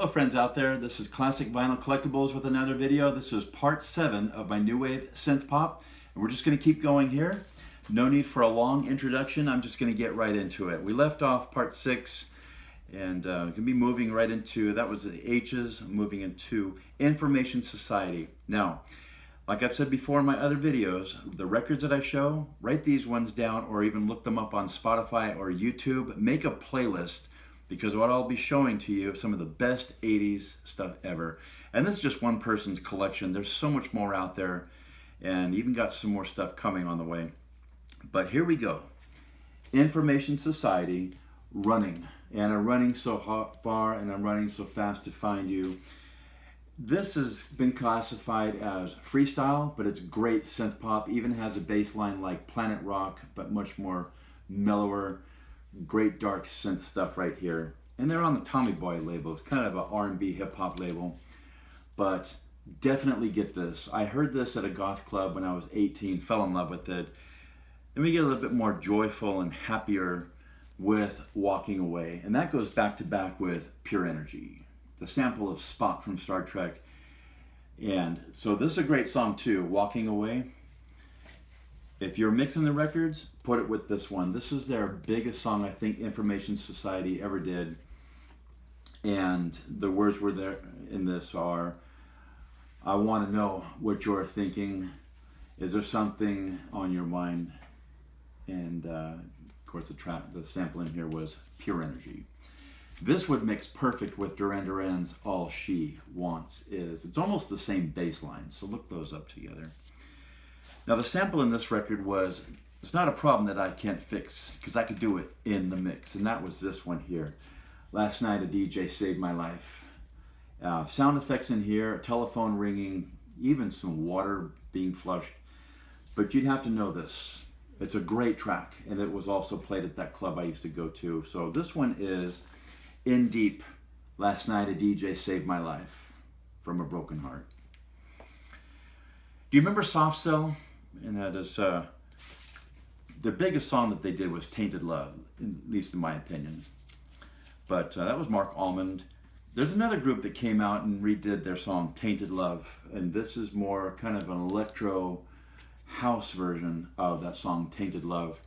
Hello friends out there, this is Classic Vinyl Collectibles with another video. This is part 7 of my new wave synth pop, and we're just going to keep going here. No need for a long introduction, I'm just going to get right into it. We left off part 6 and going to be moving right into, that was the H's, moving into Information Society. Now, like I've said before in my other videos, the records that I show, write these ones down or even look them up on Spotify or YouTube. Make a playlist, because what I'll be showing to you is some of the best 80s stuff ever. And this is just one person's collection. There's so much more out there, and even got some more stuff coming on the way. But here we go. Information Society, Running. And I'm running so far and I'm running so fast to find you. This has been classified as freestyle, but it's great synth pop. Even has a bass line like Planet Rock, but much more mellower. Great dark synth stuff right here. And they're on the Tommy Boy label. It's kind of an R&B hip hop label. But definitely get this. I heard this at a goth club when I was 18, fell in love with it. Then we get a little bit more joyful and happier with Walking Away. And that goes back to back with Pure Energy, the sample of Spock from Star Trek. And so this is a great song too, Walking Away. If you're mixing the records, put it with this one. This is their biggest song I think Information Society ever did. And the words were there in this are, I want to know what you're thinking. Is there something on your mind? And of course the sample in here was Pure Energy. This would mix perfect with Duran Duran's All She Wants Is. It's almost the same bass line, so look those up together. Now the sample in this record was, it's not a problem that I can't fix, because I could do it in the mix, and that was this one here. Last night a DJ saved my life. Sound effects in here, a telephone ringing, even some water being flushed. But you'd have to know this. It's a great track, and it was also played at that club I used to go to. So this one is In Deep, Last Night a DJ Saved My Life, from A Broken Heart. Do you remember Soft Cell? And that is, the biggest song that they did was Tainted Love, at least in my opinion. But that was Mark Almond. There's another group that came out and redid their song Tainted Love, and this is more kind of an electro house version of that song Tainted Love.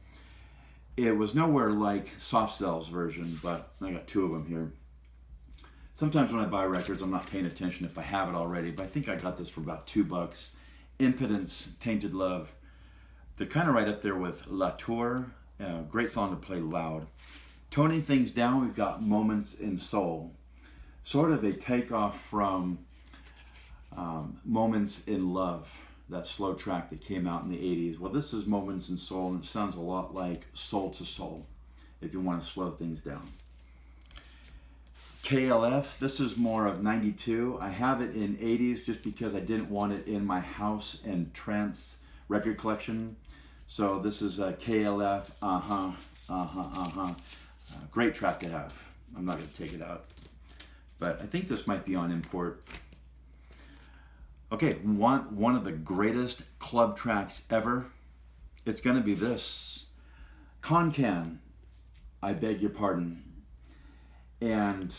It was nowhere like Soft Cell's version, but I got two of them here. Sometimes when I buy records, I'm not paying attention if I have it already, but I think I got this for about $2. Impotence, Tainted Love. They're kind of right up there with La Tour. Great song to play loud. Toning things down, we've got Moments in Soul. Sort of a takeoff from Moments in Love, that slow track that came out in the 80s. Well, this is Moments in Soul, and it sounds a lot like Soul to Soul, if you want to slow things down. KLF, this is more of 92. I have it in 80s just because I didn't want it in my house and trance record collection. So this is KLF, great track to have. I'm not going to take it out. But I think this might be on import. Okay, one of the greatest club tracks ever. It's going to be this. Can, I Beg Your Pardon. And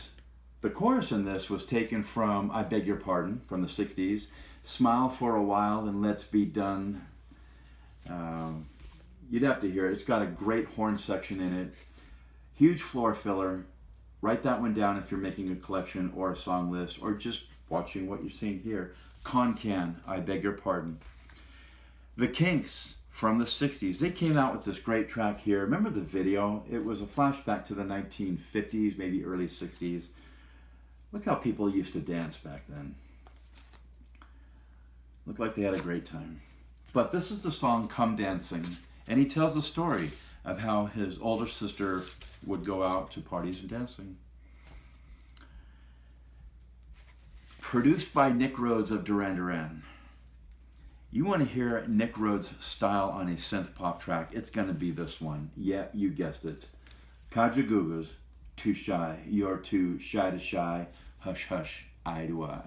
the chorus in this was taken from I Beg Your Pardon from the 60s. Smile for a While and Let's Be Done. You'd have to hear it. It's got a great horn section in it. Huge floor filler. Write that one down if you're making a collection or a song list or just watching what you're seeing here. Can, I Beg Your Pardon. The Kinks from the 60s. They came out with this great track here. Remember the video? It was a flashback to the 1950s, maybe early 60s. Look how people used to dance back then. Looked like they had a great time. But this is the song Come Dancing. And he tells the story of how his older sister would go out to parties and dancing. Produced by Nick Rhodes of Duran Duran. You want to hear Nick Rhodes' style on a synth pop track, it's going to be this one. Yeah, you guessed it. Kajagoogoo's Too Shy. You're too shy to shy. Hush, hush, eye to eye.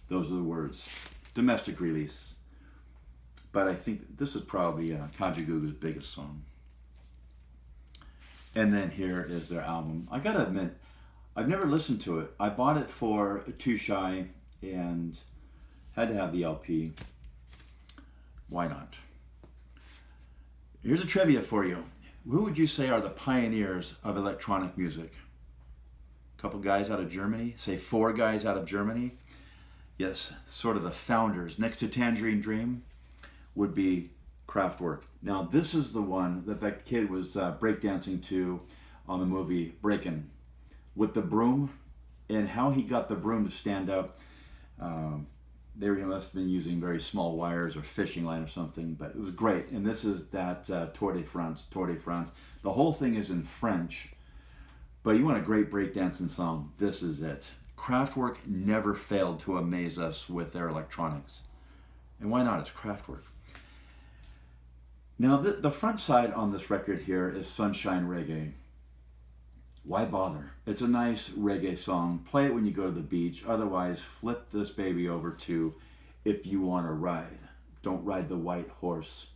Those are the words. Domestic release. But I think this is probably Kajagoogoo's biggest song. And then here is their album. I gotta admit, I've never listened to it. I bought it for Too Shy and had to have the LP. Why not? Here's a trivia for you. Who would you say are the pioneers of electronic music? A couple guys out of Germany? Say 4 guys out of Germany? Yes, sort of the founders. Next to Tangerine Dream would be Craftwork. Now this is the one that that kid was breakdancing to on the movie Breakin' with the broom, and how he got the broom to stand up. They must have been using very small wires or fishing line or something, but it was great. And this is that Tour de France, Tour de France. The whole thing is in French, but you want a great breakdancing song, this is it. Craftwork never failed to amaze us with their electronics. And why not? It's Craftwork. Now the front side on this record here is Sunshine Reggae. Why bother? It's a nice reggae song. Play it when you go to the beach. Otherwise, flip this baby over to If You Want to Ride. Don't Ride the White Horse.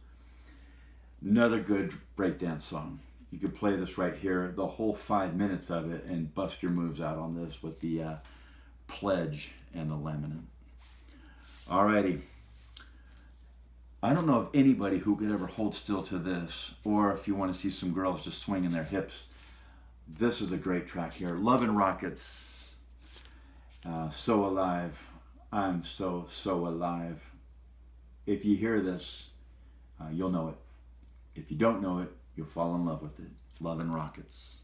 Another good breakdance song. You could play this right here, the whole 5 minutes of it, and bust your moves out on this with the pledge and the laminate. Alrighty. I don't know of anybody who could ever hold still to this, or if you want to see some girls just swinging their hips. This is a great track here. Love and Rockets. So Alive. I'm so alive. If you hear this, you'll know it. If you don't know it, you'll fall in love with it. Love and Rockets.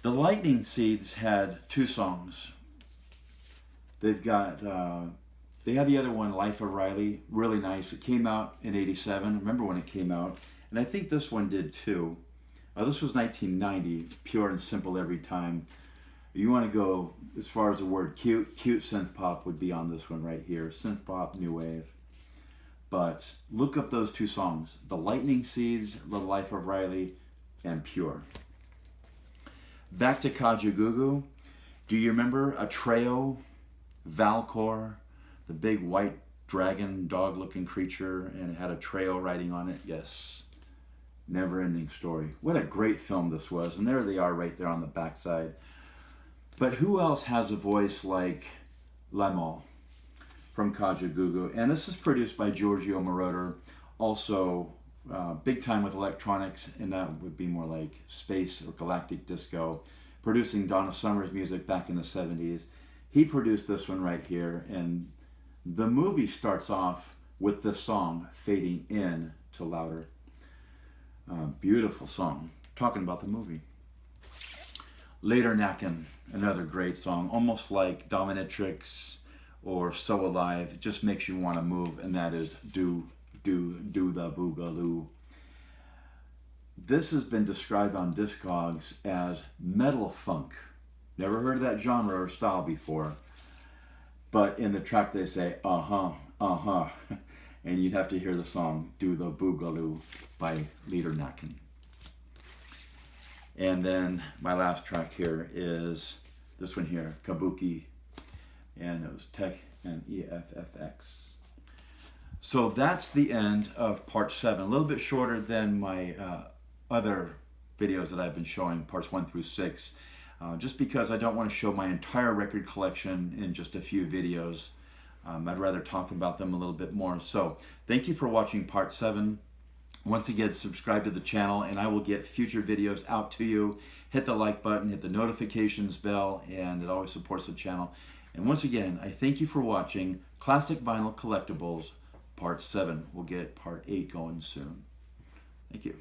The Lightning Seeds had 2 songs. They've got, they had the other one, Life of Riley, really nice. It came out in '87. I remember when it came out. And I think this one did too. This was 1990, pure and simple every time. You want to go as far as the word cute synth pop would be on this one right here. Synth pop, new wave. But look up those 2 songs. The Lightning Seeds, The Life of Riley, and Pure. Back to Kajagoogoo. Do you remember Atreo, Valcor, the big white dragon dog-looking creature, and it had Atreo writing on it? Yes. Never-ending story. What a great film this was. And there they are right there on the backside. But who else has a voice like Lemol from Kajagoogoo? And this is produced by Giorgio Moroder. Also, big time with electronics, and that would be more like space or galactic disco. Producing Donna Summer's music back in the 70s. He produced this one right here. And the movie starts off with this song fading in to louder. Beautiful song, talking about the movie. Later Nacken, another great song, almost like Dominatrix or So Alive. It just makes you want to move, and that is Do the Boogaloo. This has been described on Discogs as metal funk. Never heard of that genre or style before, but in the track they say, and you'd have to hear the song Do the Boogaloo by Later Nacken. And then my last track here is this one here, Kabuki, and it was Tech and EFFX. So that's the end of part 7, a little bit shorter than my other videos that I've been showing, parts 1 through 6, just because I don't want to show my entire record collection in just a few videos. I'd rather talk about them a little bit more. So thank you for watching part 7. Once again, subscribe to the channel and I will get future videos out to you. Hit the like button, hit the notifications bell, and it always supports the channel. And once again, I thank you for watching Classic Vinyl Collectibles part 7. We'll get part 8 going soon. Thank you.